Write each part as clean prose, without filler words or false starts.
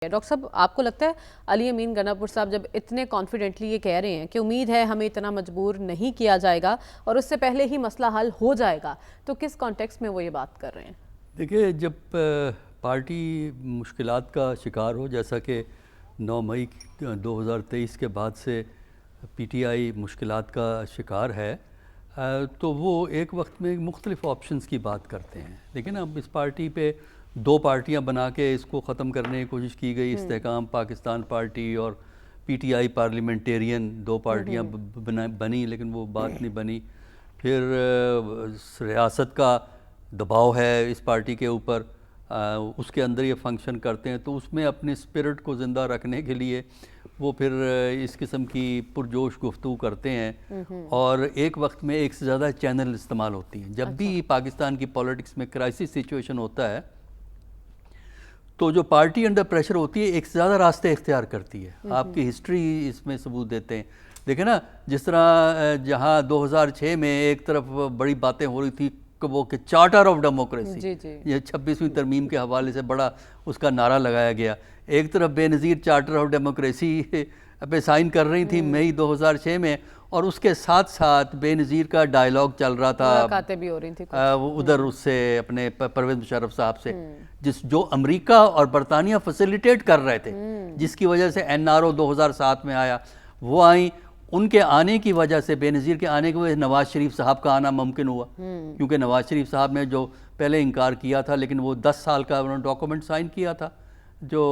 Doctor صاحب آپ کو لگتا ہے علی امین گناپور صاحب جب اتنے کانفیڈنٹلی یہ کہہ رہے ہیں کہ امید ہے ہمیں اتنا مجبور نہیں کیا جائے گا اور اس سے پہلے ہی مسئلہ حل ہو جائے گا، تو کس کانٹیکسٹ میں وہ یہ بات کر رہے ہیں؟ دیکھیے، جب پارٹی مشکلات کا شکار ہو، جیسا کہ 9 مئی 2023 کے بعد سے پی ٹی آئی مشکلات کا شکار ہے، تو وہ ایک وقت میں مختلف آپشنز کی بات کرتے ہیں. لیکن اب اس پارٹی پہ 2 پارٹیاں بنا کے اس کو ختم کرنے کی کوشش کی گئی. استحکام پاکستان پارٹی اور پی ٹی آئی پارلیمنٹیرین 2 پارٹیاں بنی، لیکن وہ بات نہیں بنی. پھر ریاست کا دباؤ ہے اس پارٹی کے اوپر، اس کے اندر یہ فنکشن کرتے ہیں، تو اس میں اپنی اسپرٹ کو زندہ رکھنے کے لیے وہ پھر اس قسم کی پرجوش گفتگو کرتے ہیں. اور ایک وقت میں ایک سے زیادہ چینل استعمال ہوتی ہیں. جب بھی پاکستان کی پولیٹکس میں کرائسس سچویشن ہوتا ہے تو جو پارٹی انڈر پریشر ہوتی ہے ایک سے زیادہ راستے اختیار کرتی ہے. آپ کی ہسٹری اس میں ثبوت دیتے ہیں. دیکھیں نا، جس طرح جہاں 2006 میں ایک طرف بڑی باتیں ہو رہی تھی کہ چارٹر آف ڈیموکریسی، یہ 26ویں ترمیم کے حوالے سے بڑا اس کا نعرہ لگایا گیا. ایک طرف بے نظیر چارٹر آف ڈیموکریسی پہ سائن کر رہی تھی مئی 2006 میں، اور اس کے ساتھ ساتھ بے نظیر کا ڈائلاگ چل رہا تھا ادھر اس سے اپنے پرویز مشرف صاحب سے، جو امریکہ اور برطانیہ فیسیلیٹیٹ کر رہے تھے، جس کی وجہ سے این آر او 2007 میں آیا. وہ آئیں، ان کے آنے کی وجہ سے، بے نظیر کے آنے کی وجہ سے نواز شریف صاحب کا آنا ممکن ہوا، کیونکہ نواز شریف صاحب نے جو پہلے انکار کیا تھا، لیکن وہ 10 سال کا انہوں نے ڈاکومنٹ سائن کیا تھا جو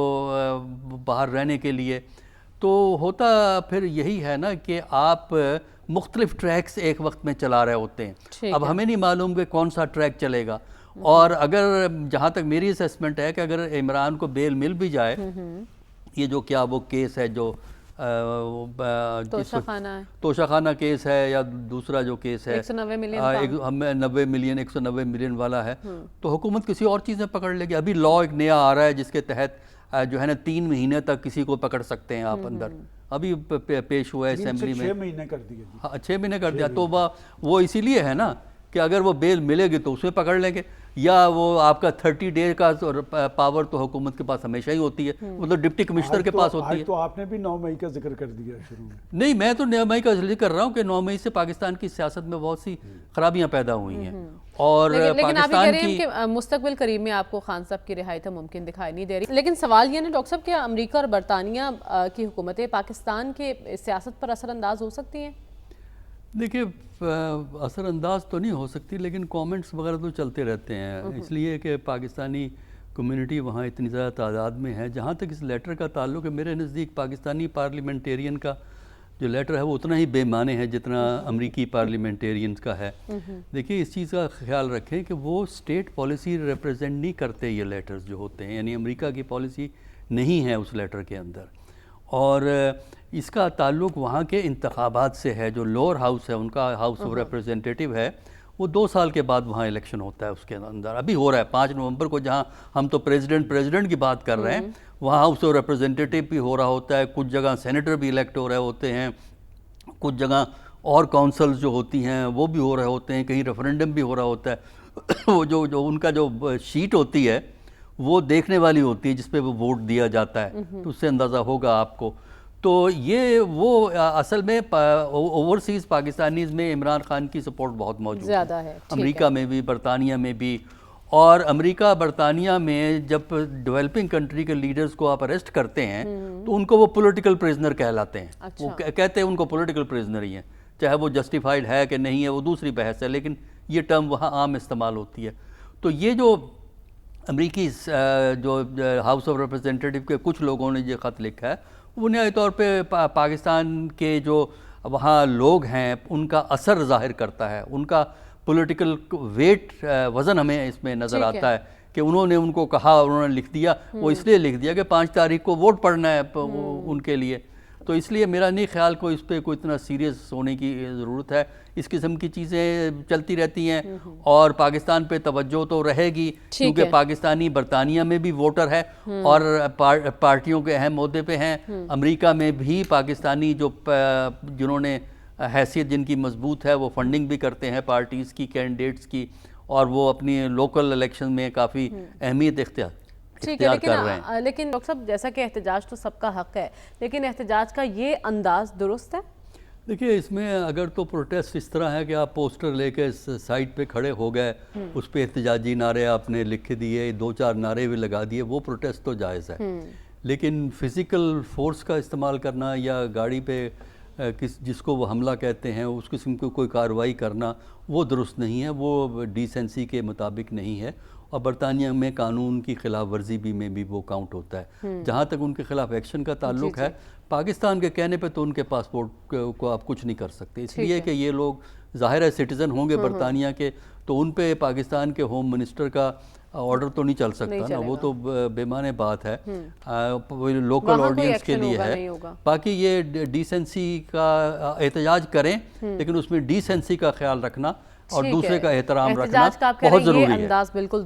باہر رہنے کے لیے. تو ہوتا پھر یہی ہے نا کہ آپ مختلف ٹریکس ایک وقت میں چلا رہے ہوتے ہیں. اب ہمیں نہیں معلوم کہ کون سا ٹریک چلے گا. اور اگر جہاں تک میری اسیسمنٹ ہے کہ اگر عمران کو بیل مل بھی جائے، یہ جو کیا وہ کیس ہے جو توشہ خانہ کیس ہے یا دوسرا جو کیس ہے 190 ملین والا ہے، تو حکومت کسی اور چیز میں پکڑ لے گی. ابھی لا ایک نیا آ رہا ہے جس کے تحت جو ہے نا 3 مہینے تک کسی کو پکڑ سکتے ہیں آپ اندر. ابھی پیش ہوا ہے اسمبلی میں. 6 مہینے کر دیا. 6 مہینے کر دیا. تو وہ اسی لیے ہے نا کہ اگر وہ بیل ملے گی تو اس میں پکڑ لیں گے، یا وہ آپ کا 30 ڈے کا پاور تو حکومت کے پاس ہمیشہ ہی ہوتی ہے، مطلب ڈپٹی کمشنر کے پاس ہوتی ہے. تو آپ نے بھی 9 مئی کا ذکر کر دیا شروع میں. نہیں، میں تو 9 مئی کا ذکر کر رہا ہوں کہ 9 مئی سے پاکستان کی سیاست میں بہت سی خرابیاں پیدا ہوئی ہیں. اور لیکن آپ یہ کہہ رہے ہیں کہ مستقبل قریب میں آپ کو خان صاحب کی رہائی تو ممکن دکھائی نہیں دے رہی. لیکن سوال یہ ہے ڈاکٹر صاحب، کیا امریکہ اور برطانیہ کی حکومتیں پاکستان کے سیاست پر اثر انداز ہو سکتی ہیں؟ دیکھیے، اثر انداز تو نہیں ہو سکتی، لیکن کامنٹس وغیرہ تو چلتے رہتے ہیں، اس لیے کہ پاکستانی کمیونٹی وہاں اتنی زیادہ تعداد میں ہے. جہاں تک اس لیٹر کا تعلق ہے، میرے نزدیک پاکستانی پارلیمنٹیرین کا جو لیٹر ہے وہ اتنا ہی بے معنی ہے جتنا امریکی پارلیمنٹیرینز کا ہے. دیکھیے، اس چیز کا خیال رکھیں کہ وہ اسٹیٹ پالیسی ریپرزینٹ نہیں کرتے. یہ لیٹرز جو ہوتے ہیں یعنی امریکہ کی پالیسی نہیں ہے اس لیٹر کے اندر، اور اس کا تعلق وہاں کے انتخابات سے ہے. جو لوور ہاؤس ہے ان کا ہاؤس آف ریپرزینٹیٹیو ہے، وہ 2 سال کے بعد وہاں الیکشن ہوتا ہے. اس کے اندر ابھی ہو رہا ہے 5 نومبر کو، جہاں ہم تو پریزیڈنٹ کی بات کر رہے ہیں، وہاں ہاؤس آف ریپرزینٹیٹیو بھی ہو رہا ہوتا ہے. کچھ جگہ سینیٹر بھی الیکٹ ہو رہے ہوتے ہیں، کچھ جگہ اور کونسلز جو ہوتی ہیں وہ بھی ہو رہے ہوتے ہیں، کہیں ریفرینڈم بھی ہو رہا ہوتا ہے. وہ جو ان کا جو شیٹ ہوتی ہے وہ دیکھنے والی ہوتی ہے جس پہ وہ ووٹ دیا جاتا ہے، تو اس سے اندازہ ہوگا آپ کو. تو یہ وہ اصل میں اوورسیز پاکستانیز میں عمران خان کی سپورٹ بہت موجود ہے، امریکہ میں بھی، برطانیہ میں بھی. اور امریکہ برطانیہ میں جب ڈیولپنگ کنٹری کے لیڈرز کو آپ اریسٹ کرتے ہیں تو ان کو وہ پولیٹیکل پریزنر کہلاتے ہیں. وہ کہتے ہیں ان کو پولیٹیکل پریزنر ہی ہیں، چاہے وہ جسٹیفائڈ ہے کہ نہیں ہے وہ دوسری بحث ہے، لیکن یہ ٹرم وہاں عام استعمال ہوتی ہے. تو یہ جو امریکی جو ہاؤس آف ریپرزینٹیٹیو کے کچھ لوگوں نے یہ خط لکھا ہے، بنیادی طور پہ پاکستان کے جو وہاں لوگ ہیں ان کا اثر ظاہر کرتا ہے. ان کا پولیٹیکل ویٹ، وزن ہمیں اس میں نظر آتا ہے کہ انہوں نے ان کو کہا، انہوں نے لکھ دیا. وہ اس لیے لکھ دیا کہ 5 تاریخ کو ووٹ پڑنا ہے ان کے لیے. تو اس لیے میرا نہیں خیال کو اس پہ کوئی اتنا سیریس ہونے کی ضرورت ہے. اس قسم کی چیزیں چلتی رہتی ہیں اور پاکستان پہ توجہ تو رہے گی، کیونکہ پاکستانی برطانیہ میں بھی ووٹر ہے اور پارٹیوں کے اہم عہدے پہ ہیں. امریکہ میں بھی پاکستانی جنہوں نے حیثیت جن کی مضبوط ہے وہ فنڈنگ بھی کرتے ہیں پارٹیز کی، کینڈیڈیٹس کی، اور وہ اپنی لوکل الیکشن میں کافی اہمیت ٹھیک ہے، اختیار کر رہے ہیں۔ لیکن ڈاکٹر صاحب جیسا کہ احتجاج تو سب کا حق ہے، لیکن احتجاج کا یہ انداز درست ہے؟ دیکھیے اس میں اگر تو پروٹیسٹ اس طرح ہے کہ آپ پوسٹر لے کے سائٹ پہ کھڑے ہو گئے، اس پہ احتجاجی نعرے آپ نے لکھ دیے، 2-4 نعرے بھی لگا دیے، وہ پروٹیسٹ تو جائز ہے۔ لیکن فزیکل فورس کا استعمال کرنا یا گاڑی پہ جس کو وہ حملہ کہتے ہیں اس قسم کی کوئی کارروائی کرنا وہ درست نہیں ہے، وہ ڈیسنسی کے مطابق نہیں ہے، اور برطانیہ میں قانون کی خلاف ورزی میں بھی وہ کاؤنٹ ہوتا ہے۔ جہاں تک ان کے خلاف ایکشن کا تعلق ہے، پاکستان کے کہنے پہ تو ان کے پاسپورٹ کو آپ کچھ نہیں کر سکتے، اس لیے کہ یہ لوگ ظاہر ہے سٹیزن ہوں گے برطانیہ کے، تو ان پہ پاکستان کے ہوم منسٹر کا آرڈر تو نہیں چل سکتا نا، وہ تو بے معنی بات ہے، لوکل آرڈیننس کے لیے ہے۔ باقی یہ ڈیسنسی کا احتجاج کریں، لیکن اس میں ڈیسنسی کا خیال رکھنا اور دوسرے کا احترام رکھنا بہت ضروری ہے۔ انداز بالکل